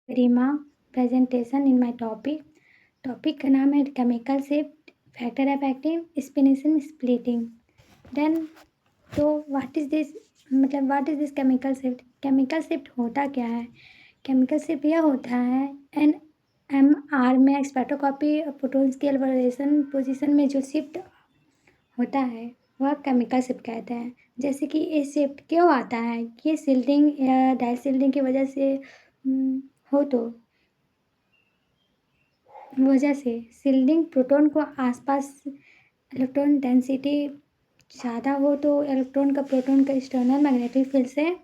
Garima presentation in my topic. Topic का नाम है chemical shift factor effective spinning splitting. Then तो what is this chemical shift. Chemical shift होता क्या है? केमिकल शिफ्ट यह होता है एन एम आर में स्पेक्ट्रोस्कोपी प्रोटॉन्स की एल्वरेशन पोजीशन में जो शिफ्ट होता है वह केमिकल शिफ्ट कहते हैं। जैसे कि ये शिफ्ट क्यों आता है? ये सिल्डिंग या डाइसिल्डिंग की हो तो वजह से सिल्डिंग प्रोटॉन को आसपास इलेक्ट्रॉन डेंसिटी ज़्यादा हो तो इलेक्ट्रॉन का प्रोटॉन का एक्सटर्नल मैग्नेटिक फील्ड से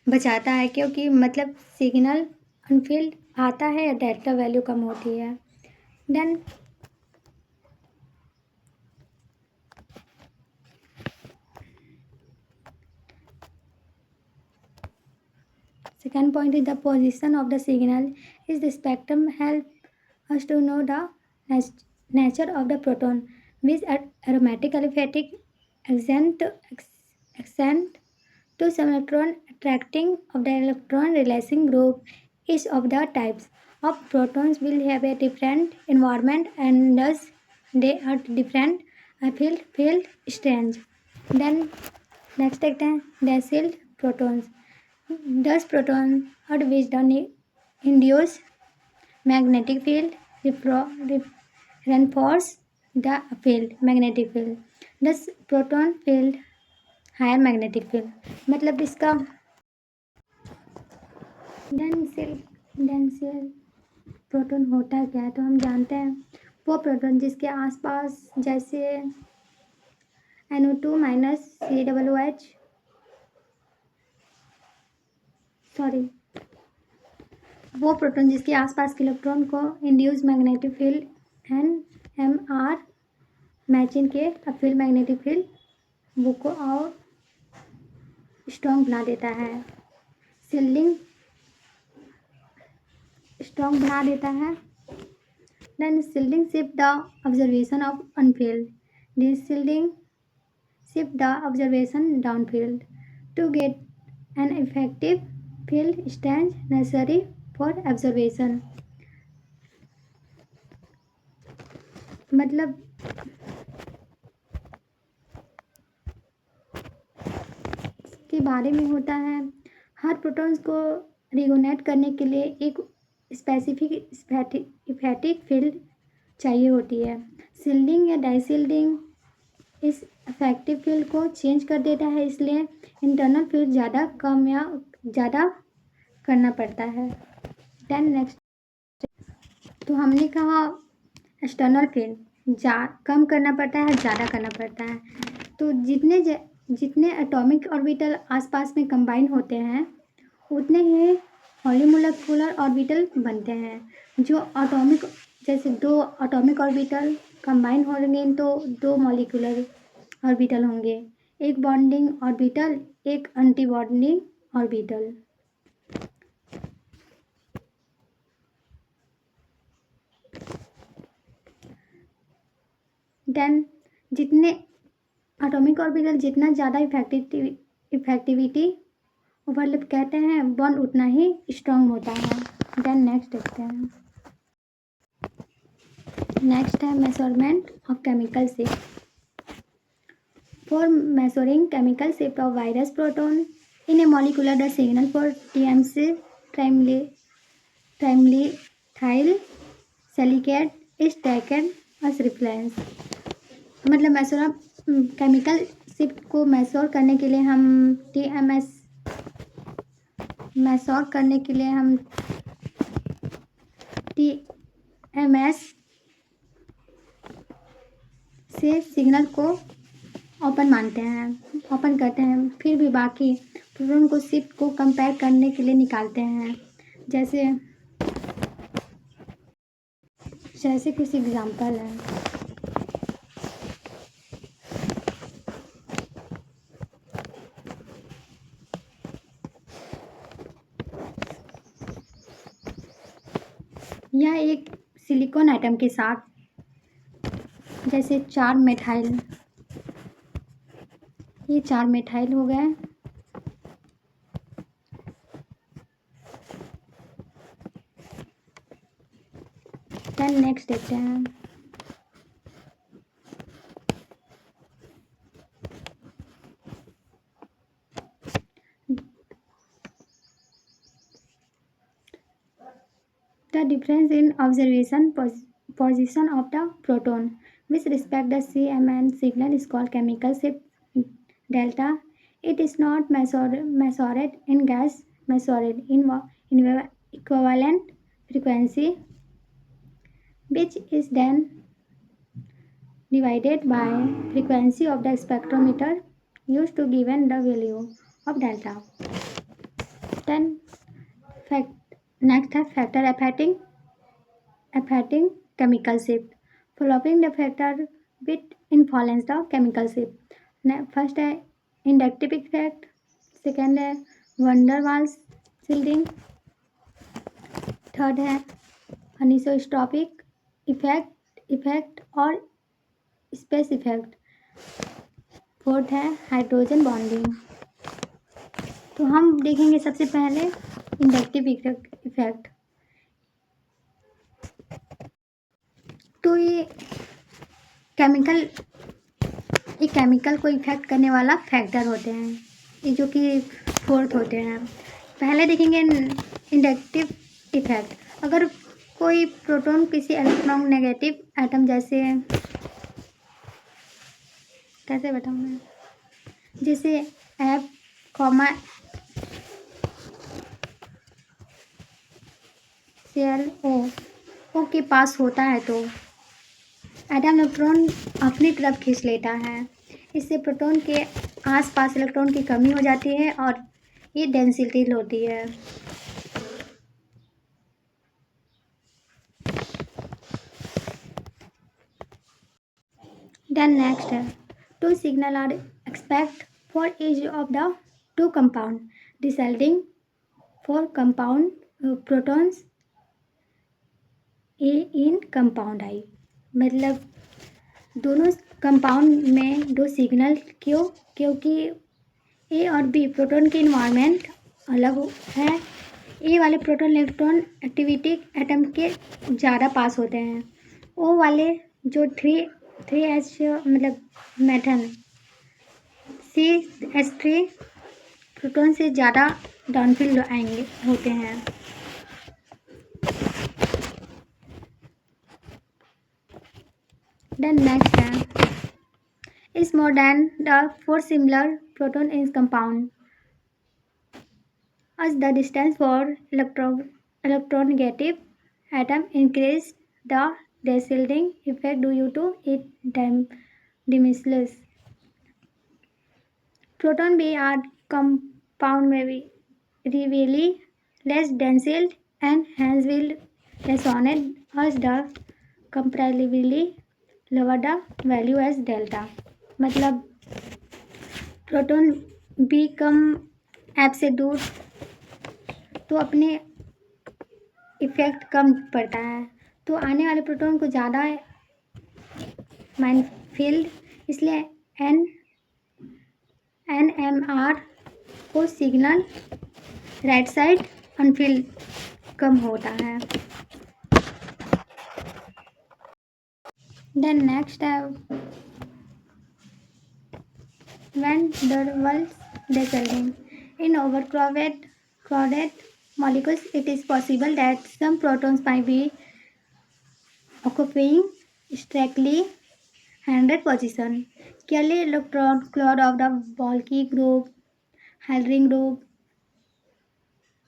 बचाता है, क्योंकि मतलब सिग्नल अनफील्ड आता है या डेल्टा वैल्यू कम होती है। Then second point is the position of the signal is the spectrum help us to know the nature of the proton, which aromatic aliphatic accent to some electron attracting of the electron releasing group. Each of the types of protons will have a different environment and thus they are different field strength. Then next देखते हैं dacild protons. Thus protons are which don't induce magnetic field reinforce the magnetic field. Thus proton field higher magnetic field. मतलब इसका डेंसिल proton होता क्या है तो हम जानते हैं वो प्रोटॉन जिसके आसपास जैसे NO2 माइनस COOH वो प्रोटॉन जिसके आसपास के इलेक्ट्रॉन को induce magnetic field NMR matching के फील्ड मैग्नेटिक फील्ड वो को और स्ट्रॉन्ग बना देता है। स्ट्रॉन्ग बना देता है। Then shielding shift the observation of upfield. This shielding shift the observation downfield to get an effective field strength necessary for observation. मतलब के बारे में होता है हर प्रोटॉन्स को रिगोनेट करने के लिए एक स्पेसिफिक इफेक्टिव फील्ड चाहिए होती है। शिल्डिंग या डाइशिल्डिंग इस इफेक्टिव फील्ड को चेंज कर देता है, इसलिए इंटरनल फील्ड ज़्यादा कम या ज़्यादा करना पड़ता है। देन नेक्स्ट तो हमने कहा एक्सटर्नल फील्ड कम करना पड़ता है, ज़्यादा करना पड़ता है। तो जितने एटॉमिक ऑर्बिटल आसपास में कंबाइन होते हैं उतने ही पॉलीमोलेकुलर ऑर्बिटल बनते हैं। जैसे दो एटॉमिक ऑर्बिटल कंबाइन होंगे तो दो मॉलिक्यूलर ऑर्बिटल होंगे, एक बॉन्डिंग ऑर्बिटल एक एंटी बॉन्डिंग ऑर्बिटल। देन जितने एटॉमिक ऑर्बिटल जितना ज़्यादा इफेक्टिविटी ओवरलैप कहते हैं बॉन्ड उतना ही स्ट्रॉन्ग होता है। देन नेक्स्ट देखते हैं। नेक्स्ट है measurement of chemical shift. For measuring chemical shift of various proton in a molecular the signal for TMC trimethyl silicate is taken as reference. मतलब chemical shift को measure करने के लिए हम TMS से सिग्नल को ओपन करते हैं, फिर भी बाकी प्रोटॉन को शिफ्ट को कंपेयर करने के लिए निकालते हैं। जैसे कुछ एग्जांपल है। यह एक सिलिकॉन आइटम के साथ जैसे 4 मेथाइल, ये 4 मेथाइल हो गए। देन नेक्स्ट देखते हैं। The difference in observation position of the proton with respect the CMN signal is called chemical shift delta. It is not measured in gas, measured in equivalent frequency, which is then divided by frequency of the spectrometer used to given the value of delta. Then next है factor affecting chemical shift. Following the factor which influence the chemical shift. First है inductive effect, second है van der Waals shielding, third है anisotropic effect और space effect, fourth है hydrogen bonding. तो हम देखेंगे सबसे पहले इंडक्टिव इफेक्ट। तो ये केमिकल को इफेक्ट करने वाला फैक्टर होते हैं, ये जो कि फोर्थ होते हैं। पहले देखेंगे इंडक्टिव इफेक्ट। अगर कोई प्रोटॉन किसी इलेक्ट्रॉन नेगेटिव एटम जैसे कैसे बताऊँ मैं, जैसे F, ClO के पास होता है तो एटम इलेक्ट्रॉन अपनी तरफ खींच लेता है। इससे प्रोटॉन के आसपास इलेक्ट्रॉन की कमी हो जाती है और ये डेंसिटी होती है। Then next, two signal are expect for each of the two compound, resulting for compound protons A in compound I। मतलब दोनों कंपाउंड में दो सिग्नल क्यों? क्योंकि ए और बी प्रोटॉन की इन्वायरमेंट अलग है। ए वाले प्रोटॉन इलेक्ट्रॉन एक्टिविटी एटम के ज़्यादा पास होते हैं। ओ वाले जो 3H मतलब मेथन CH3 प्रोटॉन से ज़्यादा डाउनफिल आएंगे होते हैं। Then next is more than the four similar proton in compound. As the distance for electronegative atom increase, the de-shielding effect due to it diminishes. Proton B are compound may be really less dense and hence will resonate as the comparatively lower the value as delta। मतलब proton B कम app से दूर तो अपने effect कम पड़ता है, तो आने वाले प्रोटॉन को ज़्यादा माइंड फील्ड, इसलिए NMR को सिग्नल राइट साइड अनफील्ड कम होता है। Then next van der Waals de-shielding. In overcrowded molecules, it is possible that some protons might be occupying strictly 100 position. Clearly, electron cloud of the bulky group, Haldring group,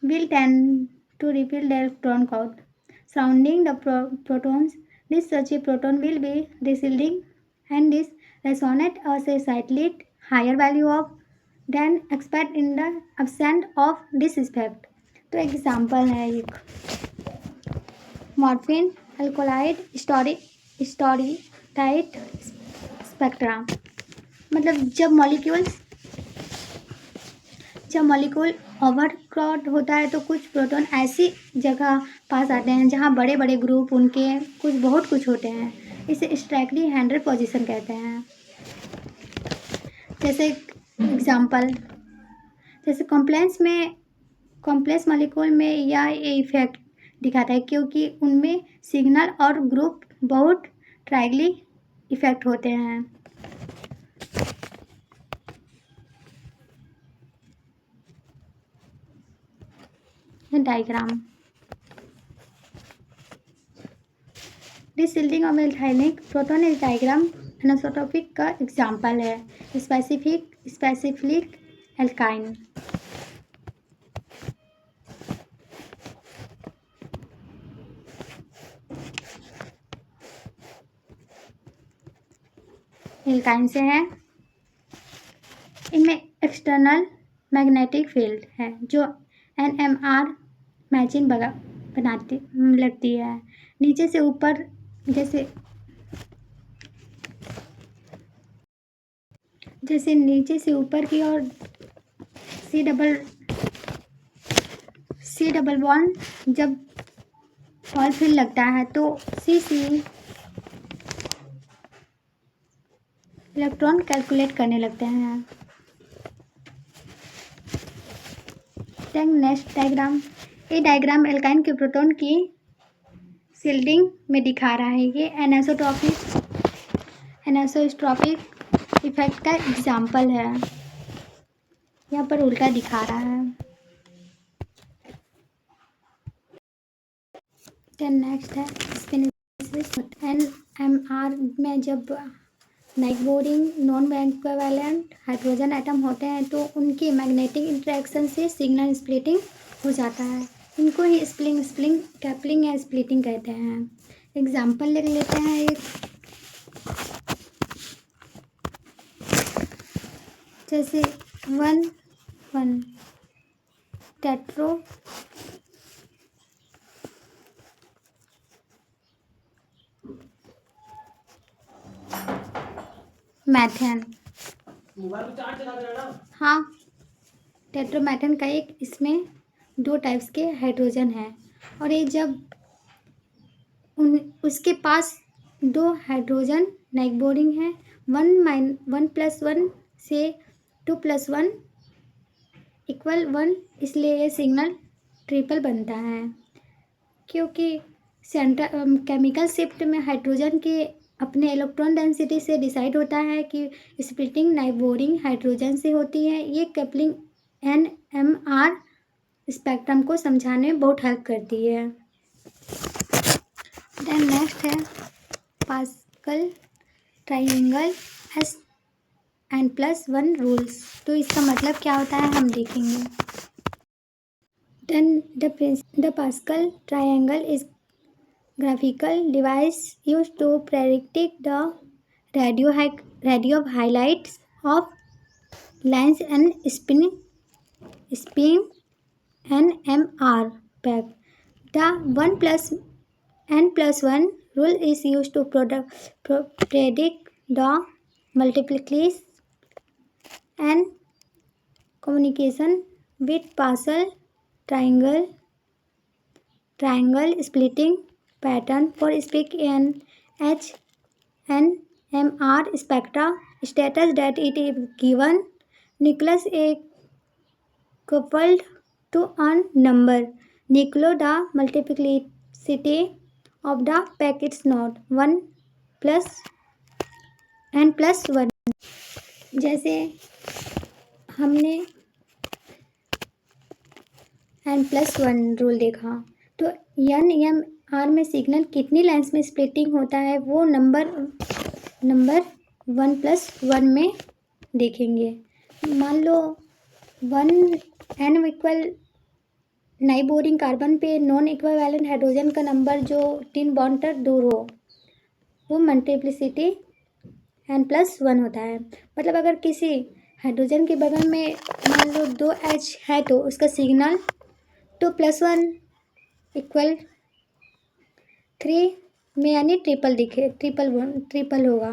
will tend to refill the electron cloud surrounding the protons. This such a proton will be de-shielding and this resonate as a slightly higher value of than expect in the absence of this effect। तो example है एक morphine alkaloid स्टोरीटाइट spectra. मतलब जब molecule ओवरक्राउड होता है तो कुछ proton ऐसी जगह पास आते हैं जहाँ बड़े बड़े ग्रुप उनके बहुत कुछ होते हैं, इसे स्ट्राइकली 100 पोजीशन कहते हैं। जैसे एग्जांपल, जैसे कॉम्प्लेक्स मॉलिक्यूल में या ये इफेक्ट दिखाता है, क्योंकि उनमें सिग्नल और ग्रुप बहुत ट्राइगली इफेक्ट होते हैं। डायग्राम डिसिल्डिंग ऑफ एल्काइलिक प्रोटॉन इस डायग्राम एनोसोटॉपिक का एग्जाम्पल है। स्पेसिफिक एल्काइन एल्काइन से है। इनमें एक्सटर्नल मैग्नेटिक फील्ड है जो NMR मैचिंग बनाती लगती है। नीचे से ऊपर जैसे नीचे से ऊपर की ओर सी डबल बॉन्ड जब फॉल फील्ड लगता है तो CC इलेक्ट्रॉन कैलकुलेट करने लगते हैं। नेक्स्ट डायग्राम, ये डायग्राम एल्काइन के प्रोटॉन की शिल्डिंग में दिखा रहा है। ये एनिसोट्रॉपिक इफेक्ट का एग्जाम्पल है। यहाँ पर उल्टा दिखा रहा है। नेक्स्ट है NMR में जब nitrogen non valent hydrogen atom होते हैं तो उनकी मैग्नेटिक इंटरेक्शन से सिग्नल स्प्लिटिंग हो जाता है। इनको ही स्प्लिंग कैपलिंग या स्प्लिटिंग कहते हैं। एग्जाम्पल ले लेते हैं एक, जैसे 1,1 टेट्रो मैथेन। हाँ, टेट्रोमैथेन का एक, इसमें 2 टाइप्स के हाइड्रोजन हैं और ये जब उसके पास 2 हाइड्रोजन नाइट्रोजन है 1+1 से 2+1 इक्वल 1, इसलिए ये सिग्नल ट्रिपल बनता है। क्योंकि केमिकल शिफ्ट में हाइड्रोजन के अपने इलेक्ट्रॉन डेंसिटी से डिसाइड होता है कि स्प्लिटिंग नाइट्रोजन हाइड्रोजन से होती है। ये कपलिंग NMR स्पेक्ट्रम को समझाने में बहुत हेल्प करती है। देन नेक्स्ट है पास्कल ट्राइंगल SN+1 रूल्स। तो इसका मतलब क्या होता है हम देखेंगे। Then the Pascal triangle is graphical device used to predict the radio highlights of lines and spin NMR pack. The 1+N+1 rule is used to predict the multiplication and communication with partial triangle splitting pattern for speak in NMR spectra status that it is given nucleus a coupled to a number. The multiplicity of the pack is not 1+N+1। जैसे हमने N+1 rule देखा तो NMR में signal कितनी lines में splitting होता है वो नंबर 1+1 में देखेंगे। मान लो 1N इक्वल नाइट्रोजन कार्बन पे नॉन इक्विवेलेंट हाइड्रोजन का नंबर जो 3 बॉन्ड तक दूर हो वो मल्टीप्लिसिटी N+1 होता है। मतलब अगर किसी हाइड्रोजन के बगल में मान लो 2H है तो उसका सिग्नल 2+1 इक्वल 3 में यानी ट्रिपल होगा।